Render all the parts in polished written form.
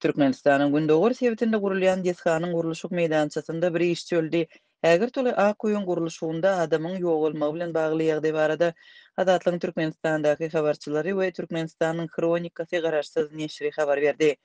Türkmenistanyň Gündöwer sebitinde gurulýan Diyetxanyň gurulşyk meýdançasynda bir işçi öldi. Ägir toly Ak-Öýün gurulşygynda adamyň ýok bolmagy bilen bagly ýagdaý barada Adatlyň Türkmenistandaky habarçylary we Türkmenistanyň Kronikasy garaşsyz neşri habar berdi.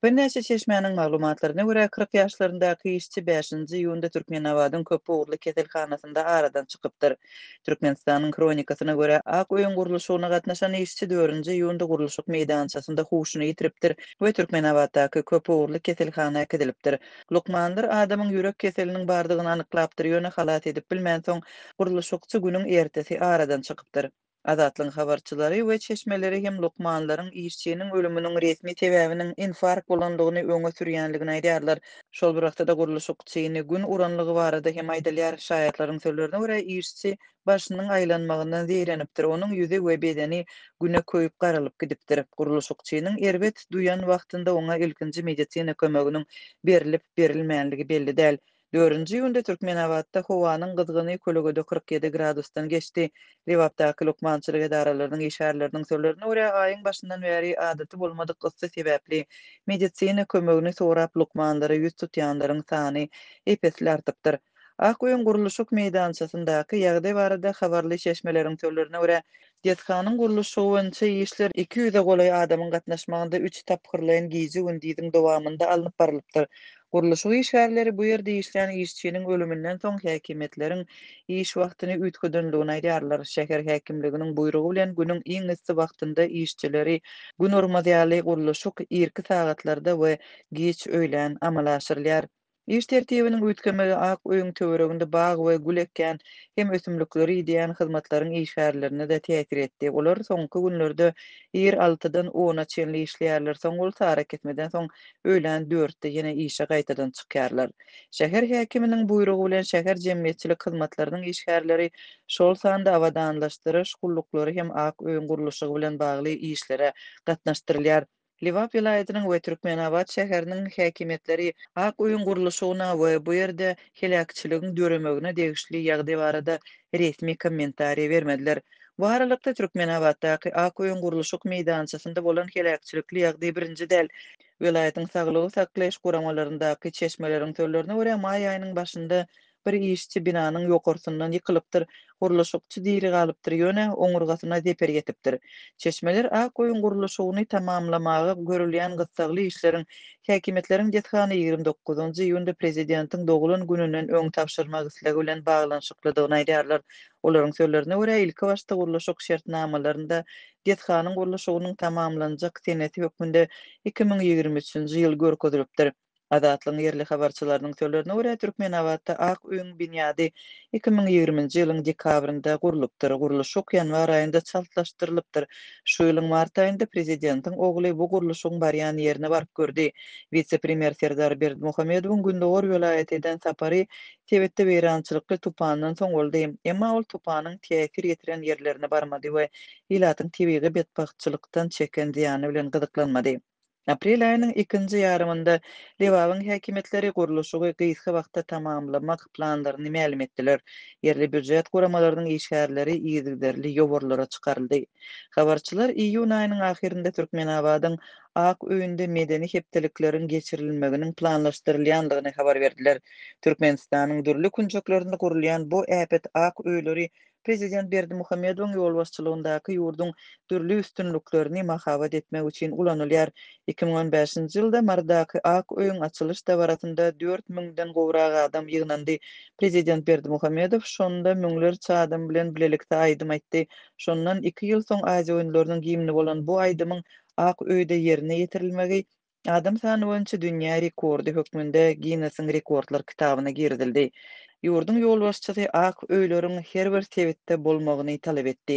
Bir näçe çeşmäniň maglumatlaryna görä 40 ýaşlaryndaky işçi 5-nji ýunda Türkmenabadyň Köpüogurly keselhanasynda aradan çykypdyr. Türkmenistanyň Kronikasyna görä Ak-Öýün gurulşygyna gatnaşan işçi 4-nji ýunda gurulşyk meýdançasynda huşuny ýitiripdir we Türkmenabaddaky Köpüogurly keselhanaya gidilipdir. Lukmandyr adamyň ýürek keseliniň bardygyny anyklapdyr ýöne halat edip bilmän soň gurulşykçy günüň ertesi aradan çykypdyr. Adatlyň habarçylary we çeşmeleri hem Lukmanlaryň işçiniň ölüminiň resmi sebäbiniň infarkt bolandygyny öňe sürýänligini aýdýarlar. Şol bir wagtda gurulşykçyny gün uranlygy barada hem aýdylýar şaýatlaryň sözlerine görä işçi başynyň aýlanmagyndan zeýrenipdir. Onuň ýüzi we bedeni güne köýüp garalyp gidipdir. Gurulşykçynyň erbet duýan wagtynda oňa ilkinji medisina kömeginiň berilip berilmänligi belli däl. 4-nji ýunda Türkmenabadda howanyň gyzgyny kölegede 47 gradusdan geçdi. Rewapdaky lukmançylyk edaralarynyň işgärleriniň sözlerine görä aýyň başyndan bäri adaty bolmadyk gysy sebäpli medisina kömegini sorap lukmanlara ýüz tutýanlaryň sany epesli artypdyr. Ak-Öýün gurulşyk meýdançasyndaky ýagdaý barada habarly çeşmeleriň sözlerine görä Diyetxanyň gurulşygy boýunça işler 200-e golay adamyň gatnaşmagynda 3 tapgyrlayan gizi gündiň dowamında alınıp baralypdyr. Gurulşyk işgärleri bu ýerde işleýän işçiniň ölümünden soň häkimetleriň iş wagtyny ütkedenligini aýdýarlar. Şäher häkimliginiň buyrugy bilen günüň iň ysy wagtynda işçileri gün ormazyaly gurulşyk 2 sagatlarda we geç öýlen amal aşyrylýar. İş tertibiniň ütkemegi Ak-Öýüň töwereginde bag we gül eken hem ösümlikleri diýen hyzmatlaryň işgärlerine de täsir etdi. Olar soňky günlerde 6-dan 10-a çenli işleýärler. Soň ol tarak etmeden soň öýlen 4-de ýene işe gaýtadan çykýarlar. Şäher häkiminiň buyrugy bilen şäher jemgyýetçilik hyzmatlarynyň işgärleri şol sanda awadanlaşdyryş gullukları hem Ak-Öýüň gurulşygy bilen bagly işlere gatnaşdyrylýar. Liwap vilayatynyň we Türkmenabad şäheriniň häkimetleri Ak-Öýüň gurulşygyna we bu ýerde helakçylygyň döremegine degişli ýagdaý barada resmi kommentariýa bermediler. Bu aralykda Türkmenabaddaky Ak-Öýüň gurulşyk meýdançasynda bolan helakçylykly ýagdaý birinji däl. Vilayatyň saglygy saklaýyş guramalaryndaky çeşmeleriň sözlerine görä may aýynyň başynda bir işçi binanyň ýokarsundan ýykylypdyr. Gurulşykçy diri galypdyr ýöne oňurgasyna zeper ýetipdir. Çeşmeler Ak-Öýüň gurulşygyny tamamlamagy görülýän gyssagly işleriň häkimetleriň Diyetxany 29-njy ýylda prezidentiň dogulun gününden öň tapşyrmak islegi bilen baglanşyklydygyny aýdýarlar. Olaryň sözlerine görä ilki başda gurulşyk şertnamalarynda Diyetxanyň gurulşygynyň tamamlanjak seneti hökmünde 2023-nji ýyl görkezilipdir. Adatlyň yerli habarçylarynyň sözlerine görä Türkmenabadda Ak-Öýüň binýady 2020-nji ýylyň dekabrynda gurulypdyr. Gurulşyk ýanwar aýynda çaltlaşdyrylypdyr. Şu ýylyň mart aýynda prezidentiň ogly bu gurulşygyň barýan ýerine baryp gördi. Vice-premier Serdar Berdimuhamedowyň Gündöwer vilayatydan sapary Tebetde weýrançylykly tupandan soň boldy. Emma ol tupanyň täsir ýetiren ýerlerine barmady we ilatyň tebigy betbagtçylykdan çeken ziýany bilen gyzyklanmady. Aprel aýynyň 2-nji ýarymynda Liwabyň häkimetleri gurulşygy gysga wagtda tamamlamak planlaryny ma'lum etdiler. Yerli büdjet guramalarynyň işgärleri ýygyderli ýoburlara çykaryldy. Habarçylar iýun aýynyň ahirinde Türkmenabadyň Ak-Öýünde medeni hepdelikleriň geçirilmeginiň planlaşdyrylýandygyny habar berdiler. Türkmenistanyň dürli kunçaklarynda gurulýan bu äpet Ak-Öýleri Prezident Berdimuhamedowyň ýolbaşçylygyndaky ýurdun dürli üstünlüklerini mahabat etmek üçin ulanylýar. 2015-nji ýylda mardaky Ak-Öýüň açylış dawaratynda 4000-den gowrak adam ýygnandy. Prezident Berdimuhamedow şonda müňlerçe adam bilen bilelikde aýdym aýtdy. Şondan 2 ýyl soň Aziýa oýunlarynyň gimni bolan bu aýdymyň Ak-Öýde ýerine ýetirilmegi adam sany boýunça dünýä rekordy hökmünde Guinness-yň rekordlar kitabyna girdildi. Ýurdun ýolbaşçysy Ak-Öýleriň her bir sebitde bolmagyny talap etdi.